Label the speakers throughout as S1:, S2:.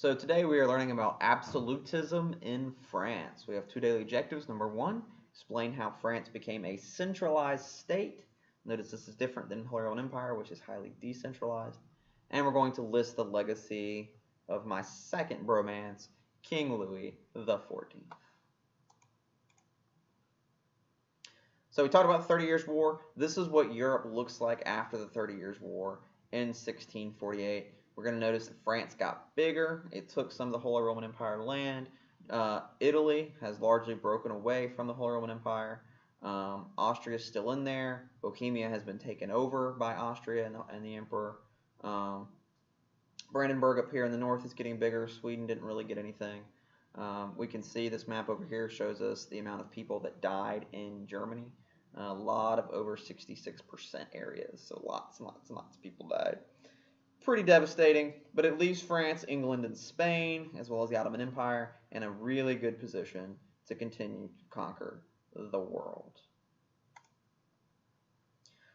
S1: So today we are learning about absolutism in France. We have two daily objectives. Number one, explain how France became a centralized state. Notice this is different than Holy Roman Empire, which is highly decentralized. And we're going to list the legacy of my second bromance, King Louis XIV. So we talked about the 30 Years' War. This is what Europe looks like after the 30 Years' War in 1648. We're going to notice that France got bigger. It took some of the Holy Roman Empire land. Italy has largely broken away from the Holy Roman Empire. Austria is still in there. Bohemia has been taken over by Austria and the Emperor. Brandenburg up here in the north is getting bigger. Sweden didn't really get anything. We can see this map over here shows us the amount of people that died in Germany. A lot of over 66% areas, so lots and lots and lots of people died. Pretty devastating, but it leaves France, England, and Spain, as well as the Ottoman Empire, in a really good position to continue to conquer the world.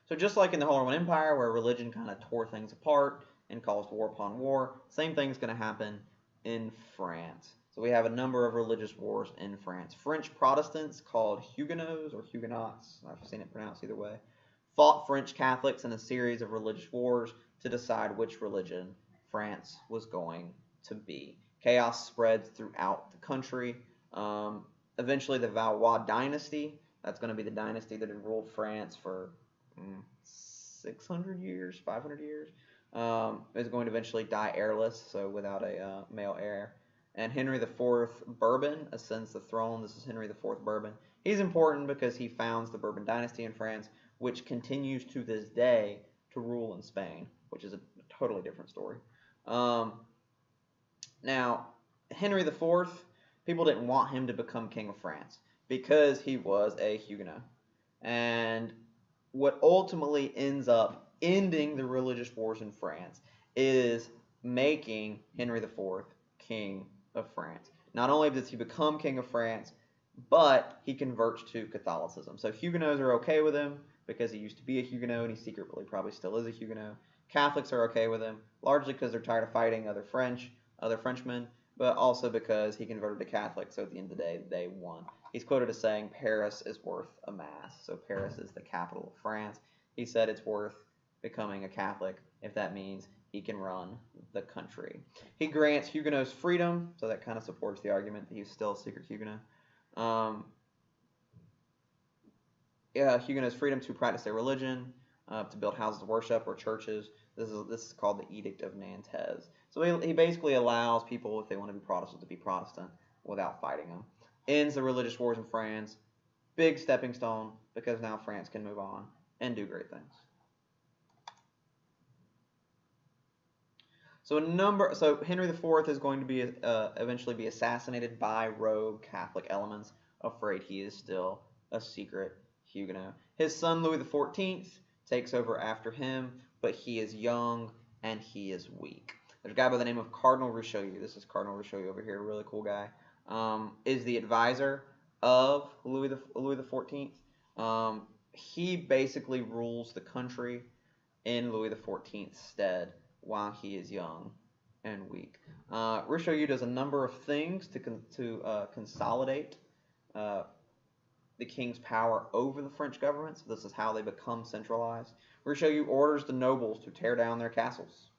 S1: So just like in the Holy Roman Empire, where religion kind of tore things apart and caused war upon war, same thing's going to happen in France. So we have a number of religious wars in France. French Protestants, called Huguenots or Huguenots, I've seen it pronounced either way, fought French Catholics in a series of religious wars to decide which religion France was going to be. Chaos spreads throughout the country. Eventually the Valois dynasty, that's going to be the dynasty that had ruled France for 600 years, 500 years, is going to eventually die heirless, so without a male heir. And Henry IV Bourbon ascends the throne. This is Henry IV Bourbon. He's important because he founds the Bourbon dynasty in France, which continues to this day to rule in Spain, which is a totally different story. Now, Henry IV, people didn't want him to become king of France because he was a Huguenot. And what ultimately ends up ending the religious wars in France is making Henry IV king of France. Not only does he become king of France, but he converts to Catholicism. So Huguenots are okay with him because he used to be a Huguenot and he secretly probably still is a Huguenot. Catholics are okay with him, largely because they're tired of fighting other Frenchmen, but also because he converted to Catholic, so at the end of the day, they won. He's quoted as saying, Paris is worth a mass. So Paris is the capital of France. He said it's worth becoming a Catholic if that means he can run the country. He grants Huguenots freedom, so that kind of supports the argument that he's still a secret Huguenot. Huguenots freedom to practice their religion, to build houses of worship or churches. This is called the Edict of Nantes. So he basically allows people, if they want to be Protestant, to be Protestant without fighting them. Ends the religious wars in France. Big stepping stone, because now France can move on and do great things. So Henry IV is going to be eventually be assassinated by rogue Catholic elements, afraid he is still a secret Huguenot. His son Louis XIV takes over after him, but he is young and he is weak. There's a guy by the name of Cardinal Richelieu. This is Cardinal Richelieu over here, a really cool guy. Is the advisor of Louis XIV. He basically rules the country in Louis XIV's stead while he is young and weak. Richelieu does a number of things to consolidate the king's power over the French government. So this is how they become centralized. Richelieu orders the nobles to tear down their castles.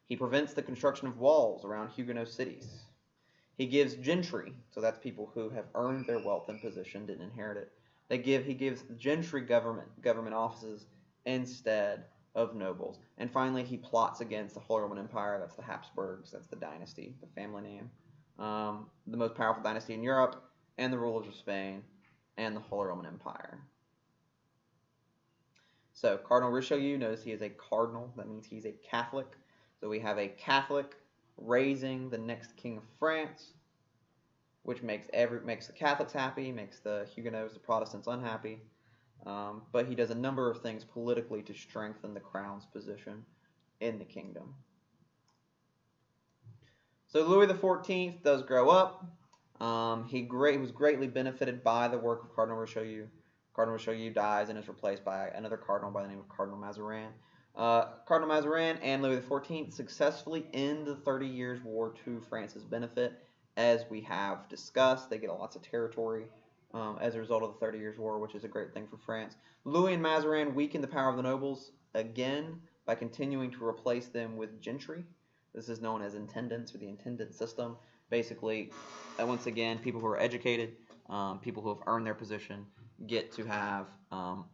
S1: He prevents the construction of walls around Huguenot cities. He gives gentry, so that's people who have earned their wealth and position, didn't inherit it. He gives gentry government offices instead of nobles. And finally, he plots against the Holy Roman Empire. That's the Habsburgs. That's the dynasty, the family name. The most powerful dynasty in Europe, and the rulers of Spain, and the Holy Roman Empire. So Cardinal Richelieu, notice he is a cardinal. That means he's a Catholic. So we have a Catholic raising the next king of France, which makes the Catholics happy, makes the Huguenots, the Protestants, unhappy. But he does a number of things politically to strengthen the crown's position in the kingdom. So Louis XIV does grow up. He was greatly benefited by the work of Cardinal Richelieu. Cardinal Richelieu dies and is replaced by another cardinal by the name of Cardinal Mazarin. Cardinal Mazarin and Louis XIV successfully end the 30 Years' War to France's benefit. As we have discussed, they get lots of territory as a result of the 30 Years' War, which is a great thing for France. Louis and Mazarin weaken the power of the nobles again by continuing to replace them with gentry. This is known as intendants, or the intendant system. Basically, once again, people who are educated, people who have earned their position, get to have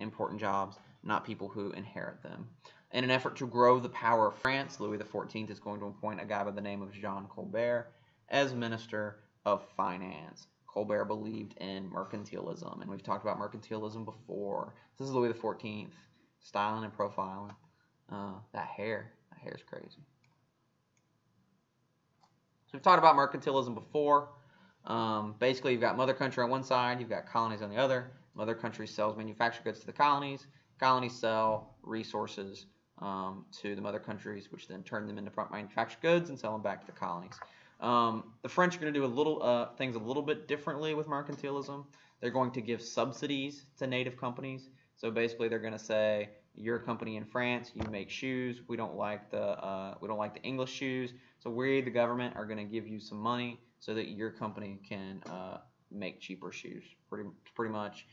S1: important jobs, not people who inherit them. In an effort to grow the power of France, Louis XIV is going to appoint a guy by the name of Jean Colbert as Minister of Finance. Colbert believed in mercantilism, and we've talked about mercantilism before. This is Louis XIV, styling and profiling. That hair is crazy. So we've talked about mercantilism before. Basically, you've got mother country on one side, you've got colonies on the other. Mother country sells manufactured goods to the colonies. Colonies sell resources to the mother countries, which then turn them into manufactured goods and sell them back to the colonies. The French are going to do things a little bit differently with mercantilism. They're going to give subsidies to native companies. So basically, they're going to say, "You're a company in France, you make shoes. We don't like the English shoes, so we, the government, are going to give you some money so that your company can make cheaper shoes." Pretty much.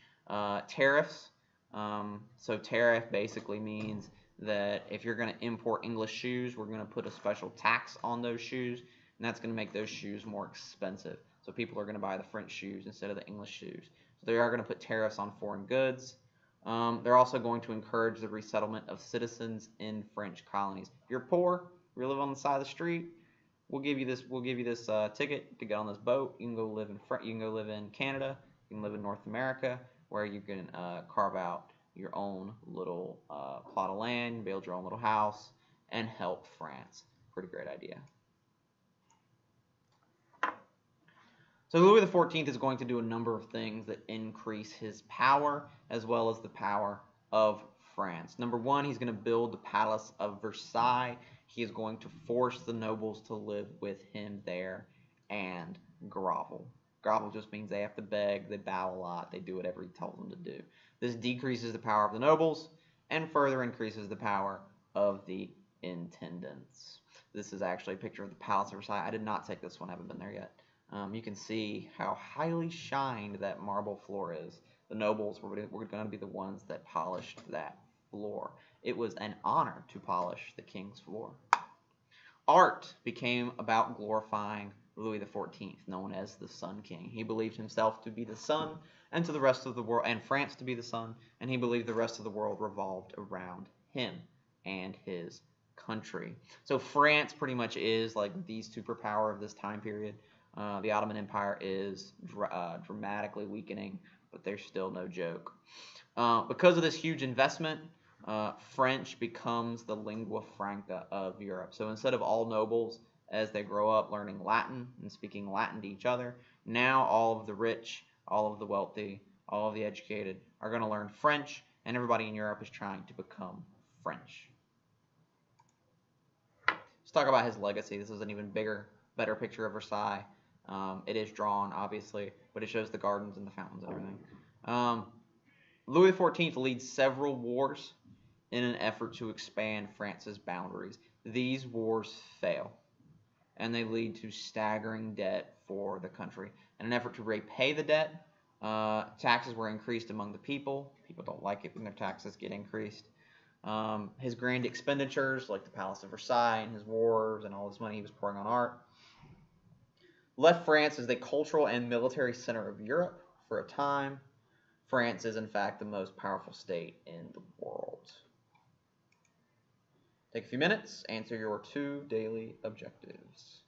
S1: Tariffs. So tariff basically means that if you're going to import English shoes, we're going to put a special tax on those shoes, and that's going to make those shoes more expensive. So people are going to buy the French shoes instead of the English shoes. So they are going to put tariffs on foreign goods. They're also going to encourage the resettlement of citizens in French colonies. If you're poor, you live on the side of the street, we'll give you this ticket to get on this boat. You can go live in Canada. You can live in North America, where you can carve out your own little plot of land, build your own little house, and help France. Pretty great idea. So Louis XIV is going to do a number of things that increase his power as well as the power of France. Number one, he's going to build the Palace of Versailles. He is going to force the nobles to live with him there and grovel. Grovel just means they have to beg, they bow a lot, they do whatever he tells them to do. This decreases the power of the nobles and further increases the power of the intendants. This is actually a picture of the Palace of Versailles. I did not take this one, I haven't been there yet. You can see how highly shined that marble floor is. The nobles were going to be the ones that polished that floor. It was an honor to polish the king's floor. Art became about glorifying Louis XIV, known as the Sun King. He believed himself to be the sun, and to the rest of the world, and France to be the sun, and he believed the rest of the world revolved around him and his country. So France pretty much is like the superpower of this time period. The Ottoman Empire is dramatically weakening, but they're still no joke. Because of this huge investment, French becomes the lingua franca of Europe. So instead of all nobles, as they grow up, learning Latin and speaking Latin to each other, now all of the rich, all of the wealthy, all of the educated are going to learn French, and everybody in Europe is trying to become French. Let's talk about his legacy. This is an even better picture of Versailles. It is drawn, obviously, but it shows the gardens and the fountains and everything. Louis XIV leads several wars in an effort to expand France's boundaries. These wars fail, and they lead to staggering debt for the country. In an effort to repay the debt, taxes were increased among the people. People don't like it when their taxes get increased. His grand expenditures, like the Palace of Versailles and his wars and all this money he was pouring on art, left France as the cultural and military center of Europe for a time. France is, in fact, the most powerful state in the world. Take a few minutes, answer your 2 daily objectives.